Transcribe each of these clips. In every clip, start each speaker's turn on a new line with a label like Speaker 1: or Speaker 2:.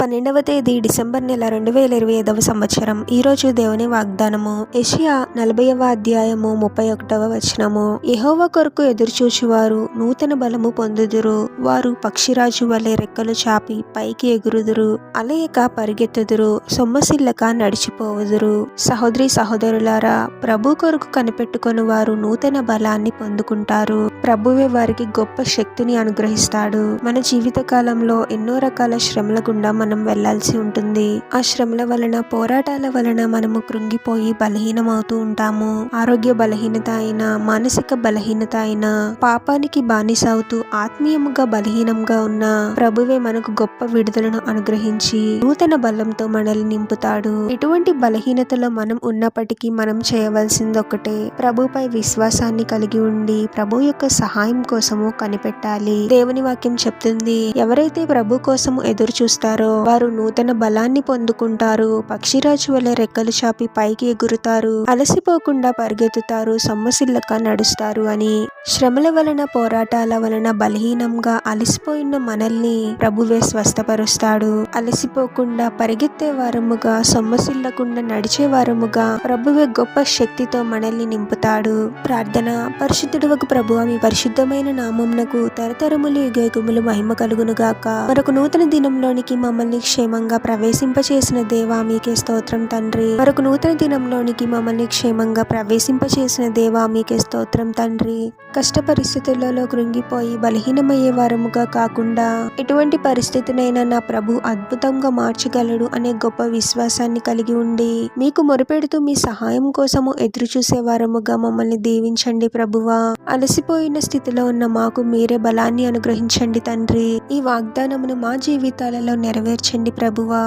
Speaker 1: 12వ తేదీ డిసెంబర్ నెల 2025వ సంవత్సరం. ఈరోజు దేవుని వాగ్దానము. యెషయా 40వ అధ్యాయము 31వ వచనము. యెహోవా కొరకు ఎదురుచూచువారు నూతన బలము పొందుదురు. వారు పక్షిరాజు వలె రెక్కలు చాపి పైకి ఎగురుదురు. అలయక పరిగెత్తుదురు. సొమ్మసిల్లక నడిచిపోవుదురు. సహోదరి సహోదరులారా, ప్రభు కొరకు కనిపెట్టుకొని వారు నూతన బలాన్ని పొందుకుంటారు. ప్రభువే వారికి గొప్ప శక్తిని అనుగ్రహిస్తాడు. మన జీవిత కాలంలో ఎన్నో రకాల శ్రమల గుండా మనం వెళ్లాల్సి ఉంటుంది. ఆ శ్రమల వలన, పోరాటాల వలన మనము కృంగిపోయి బలహీనమవుతూ ఉంటాము. ఆరోగ్య బలహీనత అయినా, మానసిక బలహీనత అయినా, పాపానికి బానిస అవుతూ ఆత్మీయముగా బలహీనంగా ఉన్న ప్రభువే మనకు గొప్ప విడుదలను అనుగ్రహించి నూతన బలంతో మనల్ని నింపుతాడు. ఎటువంటి బలహీనతలో మనం ఉన్నప్పటికీ మనం చేయవలసింది ఒకటే, ప్రభుపై విశ్వాసాన్ని కలిగి ఉండి ప్రభు యొక్క సహాయం కోసము కనిపెట్టాలి. దేవుని వాక్యం చెప్తుంది, ఎవరైతే ప్రభు కోసము ఎదురు చూస్తారో వారు నూతన బలాన్ని పొందుకుంటారు. పక్షిరాజు వలె రెక్కలు చాపి పైకి ఎగురుతారు. అలసిపోకుండా పరిగెత్తుతారు. సొమ్మసిల్లక నడుస్తారు అని. శ్రమల వలన, పోరాటాల వలన బలహీనంగా అలసిపోయిన మనల్ని ప్రభువే స్వస్థపరుస్తాడు. అలసిపోకుండా పరిగెత్తే వారముగా, సొమ్మసిల్లకుండా నడిచే వారముగా ప్రభువే గొప్ప శక్తితో మనల్ని నింపుతాడు. ప్రార్థన. పరిశుద్ధుడవగు ప్రభువా, మీ పరిశుద్ధమైన నామమునకు తరతరములు యుగయుగములు మహిమ కలుగును గాక. మరొక నూతన దినంలోనికి మమ్మల్ని క్షేమంగా ప్రవేశింపచేసిన దేవా మీకే స్తోత్రం తండ్రి. మరొక నూతన దినంలోనికి మమ్మల్ని క్షేమంగా ప్రవేశింపచేసిన దేవా మీకే స్తోత్రం తండ్రి. కష్ట పరిస్థితులలో కృంగిపోయి బలహీనమయ్యే వారముగా కాకుండా, ఎటువంటి పరిస్థితినైనా నా ప్రభు అద్భుతంగా మార్చగలడు అనే గొప్ప విశ్వాసాన్ని కలిగి ఉండి మీకు మొరపెడుతూ మీ సహాయం కోసము ఎదురు చూసే వారముగా మమ్మల్ని దీవించండి ప్రభువా. అలసిపోయిన స్థితిలో ఉన్న మాకు మీరే బలాన్ని అనుగ్రహించండి తండ్రి. ఈ వాగ్దానమును మా జీవితాలలో నెరవేర్చండి ప్రభువా.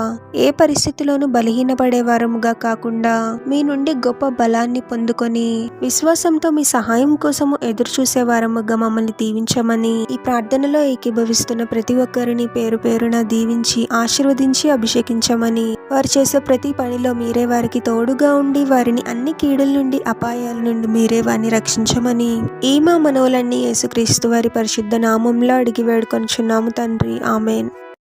Speaker 1: ఏ పరిస్థితిలోనూ బలహీనపడే వారముగా కాకుండా మీ నుండి గొప్ప బలాన్ని పొందుకొని విశ్వాసంతో మీ సహాయం కోసము ఎదురు చూసే వారముగా మమ్మల్ని దీవించమని ఈ ప్రార్థనలో ఏకీభవిస్తున్న ప్రతి ఒక్కరిని పేరు పేరున దీవించి ఆశీర్వదించి అభిషేకించమని, వారు చేసే ప్రతి పనిలో మీరే వారికి తోడుగా ఉండి వారిని అన్ని కీడుల నుండి, అపాయాల నుండి మీరే వారిని రక్షించమని ఈ మా మనవులన్నీ యేసుక్రీస్తు వారి పరిశుద్ధ నామంలో అడిగి వేడుకొనుచున్నాము తండ్రి. ఆమెన్.